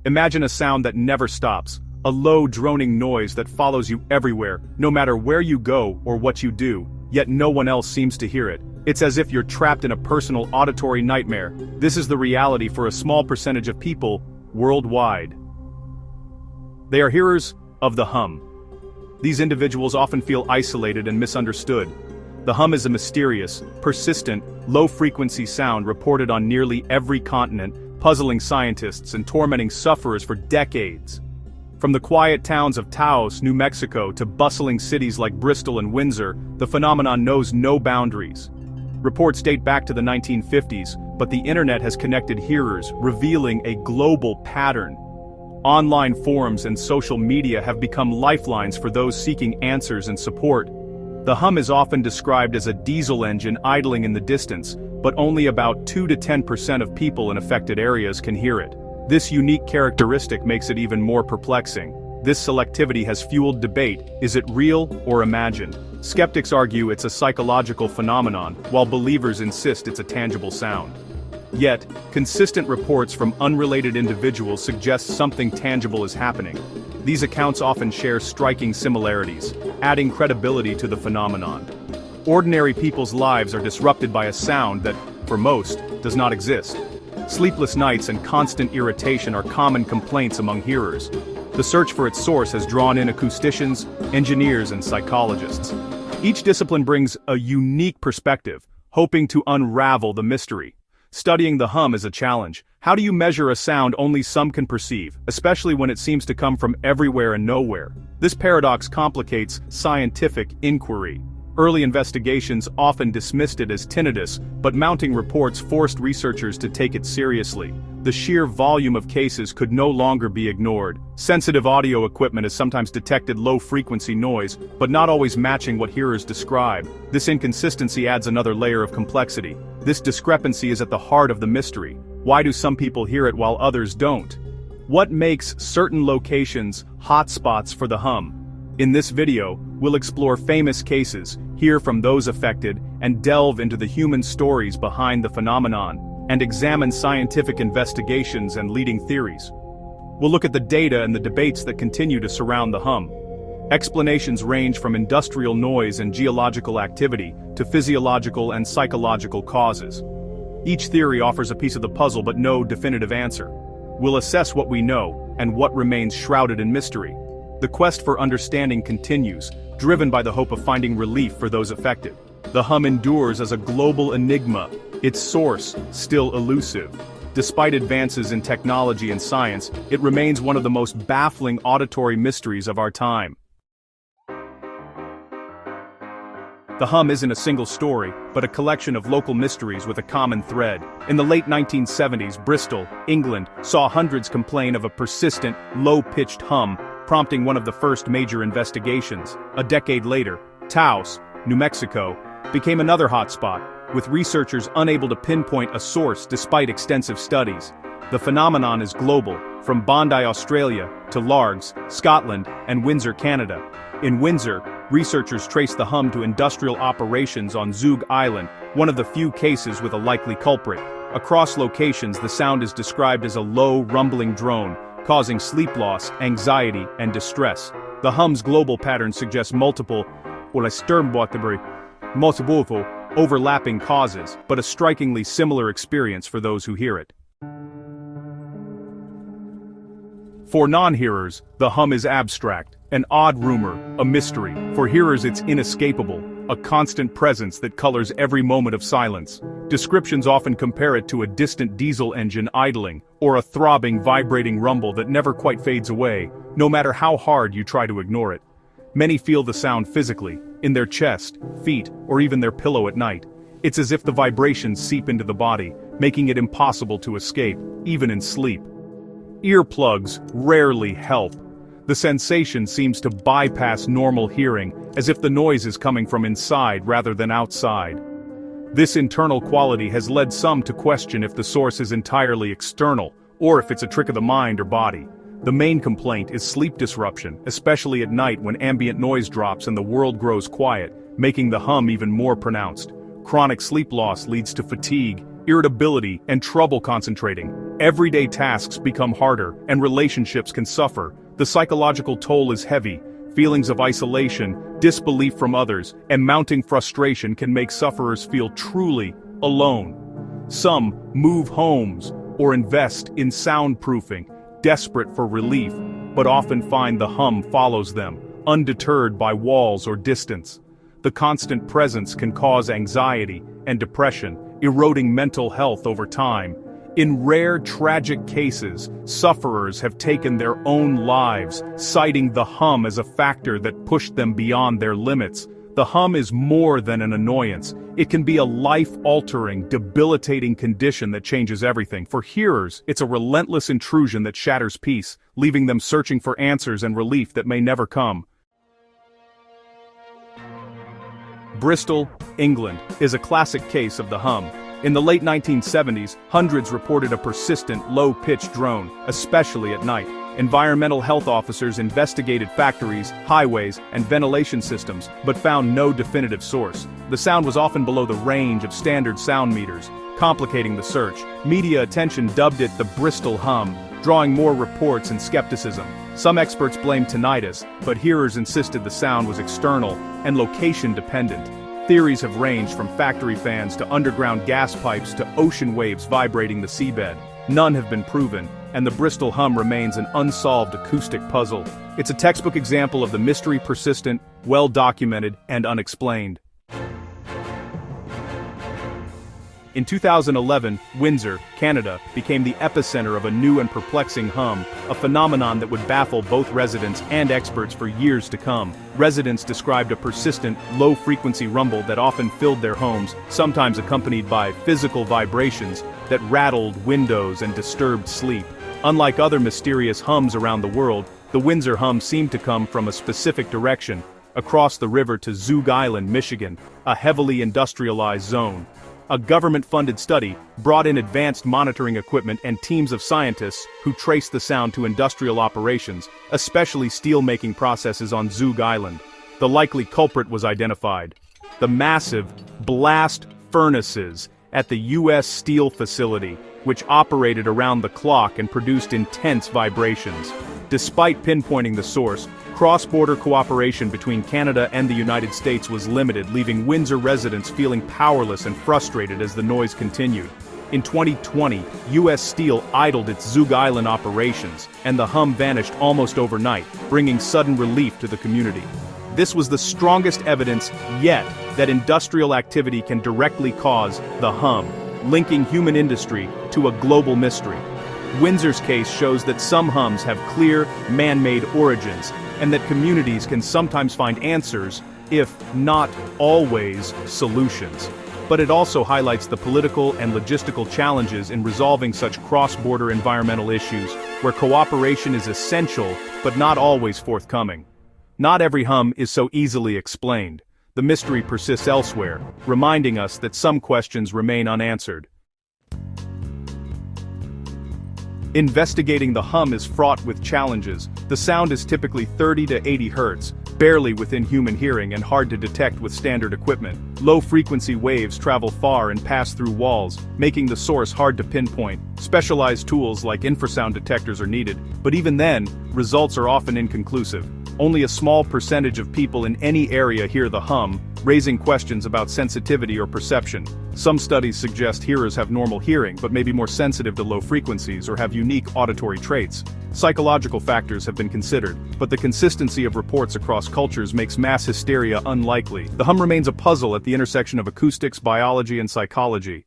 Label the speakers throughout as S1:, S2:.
S1: Imagine a sound that never stops, a low droning noise that follows you everywhere, no matter where you go or what you do, yet no one else seems to hear it. It's as if you're trapped in a personal auditory nightmare. This is the reality for a small percentage of people worldwide. They are hearers of the hum. These individuals often feel isolated and misunderstood. The hum is a mysterious, persistent, low-frequency sound reported on nearly every continent, puzzling scientists and tormenting sufferers for decades. From the quiet towns of Taos, New Mexico to bustling cities like Bristol and Windsor, the phenomenon knows no boundaries. Reports date back to the 1950s, but the internet has connected hearers, revealing a global pattern. Online forums and social media have become lifelines for those seeking answers and support. The hum is often described as a diesel engine idling in the distance, but only about 2 to 10% of people in affected areas can hear it. This unique characteristic makes it even more perplexing. This selectivity has fueled debate: is it real or imagined? Skeptics argue it's a psychological phenomenon, while believers insist it's a tangible sound. Yet, consistent reports from unrelated individuals suggest something tangible is happening. These accounts often share striking similarities, adding credibility to the phenomenon. Ordinary people's lives are disrupted by a sound that, for most, does not exist. Sleepless nights and constant irritation are common complaints among hearers. The search for its source has drawn in acousticians, engineers, and psychologists. Each discipline brings a unique perspective, hoping to unravel the mystery. Studying the hum is a challenge. How do you measure a sound only some can perceive, especially when it seems to come from everywhere and nowhere? This paradox complicates scientific inquiry. Early investigations often dismissed it as tinnitus, but mounting reports forced researchers to take it seriously. The sheer volume of cases could no longer be ignored. Sensitive audio equipment has sometimes detected low-frequency noise, but not always matching what hearers describe. This inconsistency adds another layer of complexity. This discrepancy is at the heart of the mystery. Why do some people hear it while others don't? What makes certain locations hotspots for the hum? In this video, we'll explore famous cases, hear from those affected, and delve into the human stories behind the phenomenon, and examine scientific investigations and leading theories. We'll look at the data and the debates that continue to surround the hum. Explanations range from industrial noise and geological activity to physiological and psychological causes. Each theory offers a piece of the puzzle but no definitive answer. We'll assess what we know and what remains shrouded in mystery. The quest for understanding continues, driven by the hope of finding relief for those affected. The hum endures as a global enigma, its source still elusive. Despite advances in technology and science, it remains one of the most baffling auditory mysteries of our time. The hum isn't a single story, but a collection of local mysteries with a common thread. In the late 1970s, Bristol, England, saw hundreds complain of a persistent, low-pitched hum, prompting one of the first major investigations. A decade later, Taos, New Mexico, became another hotspot, with researchers unable to pinpoint a source despite extensive studies. The phenomenon is global, from Bondi, Australia, to Largs, Scotland, and Windsor, Canada. In Windsor, researchers traced the hum to industrial operations on Zug Island, one of the few cases with a likely culprit. Across locations, the sound is described as a low, rumbling drone, causing sleep loss, anxiety, and distress. The hum's global pattern suggests multiple overlapping causes, but a strikingly similar experience for those who hear it. For non-hearers, the hum is abstract, an odd rumor, a mystery. For hearers, it's inescapable, a constant presence that colors every moment of silence. Descriptions often compare it to a distant diesel engine idling, or a throbbing, vibrating rumble that never quite fades away, no matter how hard you try to ignore it. Many feel the sound physically, in their chest, feet, or even their pillow at night. It's as if the vibrations seep into the body, making it impossible to escape, even in sleep. Earplugs rarely help. The sensation seems to bypass normal hearing, as if the noise is coming from inside rather than outside. This internal quality has led some to question if the source is entirely external, or if it's a trick of the mind or body. The main complaint is sleep disruption, especially at night when ambient noise drops and the world grows quiet, making the hum even more pronounced. Chronic sleep loss leads to fatigue, irritability, and trouble concentrating, Everyday tasks become harder, and relationships can suffer. The psychological toll is heavy. Feelings of isolation, disbelief from others, and mounting frustration can make sufferers feel truly alone. Some move homes or invest in soundproofing, desperate for relief, but often find the hum follows them, undeterred by walls or distance. The constant presence can cause anxiety and depression, eroding mental health over time. In rare tragic cases, sufferers have taken their own lives, citing the hum as a factor that pushed them beyond their limits. The hum is more than an annoyance. It can be a life-altering, debilitating condition that changes everything. For hearers, it's a relentless intrusion that shatters peace, leaving them searching for answers and relief that may never come. Bristol, England, is a classic case of the hum. In the late 1970s, hundreds reported a persistent, low-pitched drone, especially at night. Environmental health officers investigated factories, highways, and ventilation systems, but found no definitive source. The sound was often below the range of standard sound meters, complicating the search. Media attention dubbed it the Bristol hum, drawing more reports and skepticism. Some experts blamed tinnitus, but hearers insisted the sound was external and location-dependent. Theories have ranged from factory fans to underground gas pipes to ocean waves vibrating the seabed. None have been proven, and the Bristol hum remains an unsolved acoustic puzzle. It's a textbook example of the mystery persistent, well-documented, and unexplained. In 2011, Windsor, Canada, became the epicenter of a new and perplexing hum, a phenomenon that would baffle both residents and experts for years to come. Residents described a persistent, low-frequency rumble that often filled their homes, sometimes accompanied by physical vibrations that rattled windows and disturbed sleep. Unlike other mysterious hums around the world, the Windsor hum seemed to come from a specific direction, across the river to Zug Island, Michigan, a heavily industrialized zone. A government-funded study brought in advanced monitoring equipment and teams of scientists who traced the sound to industrial operations, especially steel-making processes on Zug Island. The likely culprit was identified: the massive blast furnaces at the U.S. Steel facility, which operated around the clock and produced intense vibrations. Despite pinpointing the source, cross-border cooperation between Canada and the United States was limited, leaving Windsor residents feeling powerless and frustrated as the noise continued. In 2020, U.S. Steel idled its Zug Island operations, and the hum vanished almost overnight, bringing sudden relief to the community. This was the strongest evidence yet that industrial activity can directly cause the hum, linking human industry to a global mystery. Windsor's case shows that some hums have clear, man-made origins, and that communities can sometimes find answers, if not always solutions. But it also highlights the political and logistical challenges in resolving such cross-border environmental issues, where cooperation is essential but not always forthcoming. Not every hum is so easily explained. The mystery persists elsewhere, reminding us that some questions remain unanswered. Investigating the hum is fraught with challenges. The sound is typically 30 to 80 Hz, barely within human hearing and hard to detect with standard equipment. Low-frequency waves travel far and pass through walls, making the source hard to pinpoint. Specialized tools like infrasound detectors are needed, but even then, results are often inconclusive. Only a small percentage of people in any area hear the hum, raising questions about sensitivity or perception. Some studies suggest hearers have normal hearing but may be more sensitive to low frequencies or have unique auditory traits. Psychological factors have been considered, but the consistency of reports across cultures makes mass hysteria unlikely. The hum remains a puzzle at the intersection of acoustics, biology, and psychology.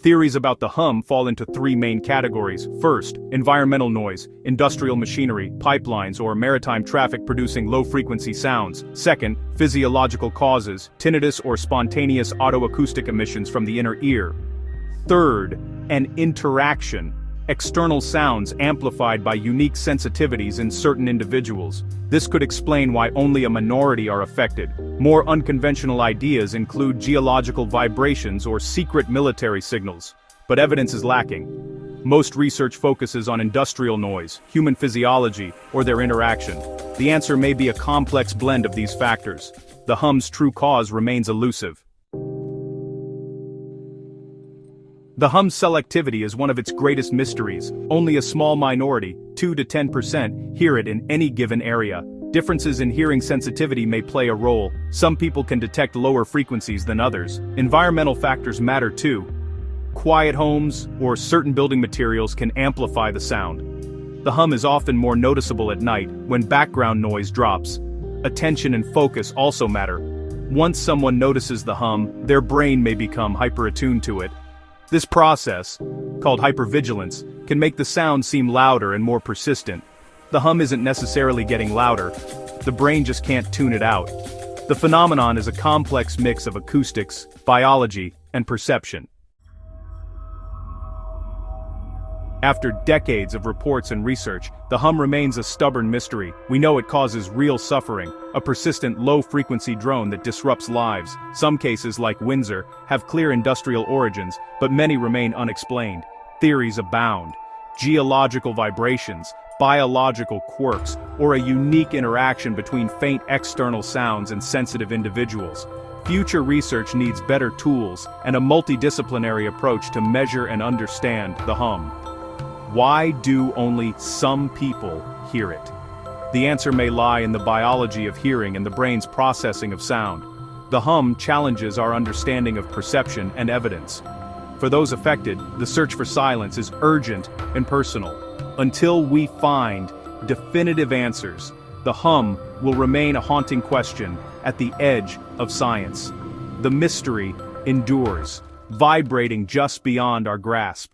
S1: Theories about the hum fall into three main categories. First, environmental noise, industrial machinery, pipelines, or maritime traffic producing low-frequency sounds. Second, physiological causes, tinnitus or spontaneous autoacoustic emissions from the inner ear. Third, an interaction, external sounds amplified by unique sensitivities in certain individuals. This could explain why only a minority are affected. More unconventional ideas include geological vibrations or secret military signals, but evidence is lacking. Most research focuses on industrial noise, human physiology, or their interaction. The answer may be a complex blend of these factors. The hum's true cause remains elusive. The hum's selectivity is one of its greatest mysteries. Only a small minority, 2 to 10%, hear it in any given area. Differences in hearing sensitivity may play a role. Some people can detect lower frequencies than others. Environmental factors matter too. Quiet homes or certain building materials can amplify the sound. The hum is often more noticeable at night, when background noise drops. Attention and focus also matter. Once someone notices the hum, their brain may become hyper-attuned to it. This process, called hypervigilance, can make the sound seem louder and more persistent. The hum isn't necessarily getting louder, the brain just can't tune it out. The phenomenon is a complex mix of acoustics, biology, and perception. After decades of reports and research, the hum remains a stubborn mystery. We know it causes real suffering, a persistent low-frequency drone that disrupts lives. Some cases, like Windsor, have clear industrial origins, but many remain unexplained. Theories abound. Geological vibrations, biological quirks, or a unique interaction between faint external sounds and sensitive individuals. Future research needs better tools and a multidisciplinary approach to measure and understand the hum. Why do only some people hear it? The answer may lie in the biology of hearing and the brain's processing of sound. The hum challenges our understanding of perception and evidence. For those affected, the search for silence is urgent and personal. Until we find definitive answers, the hum will remain a haunting question at the edge of science. The mystery endures, vibrating just beyond our grasp.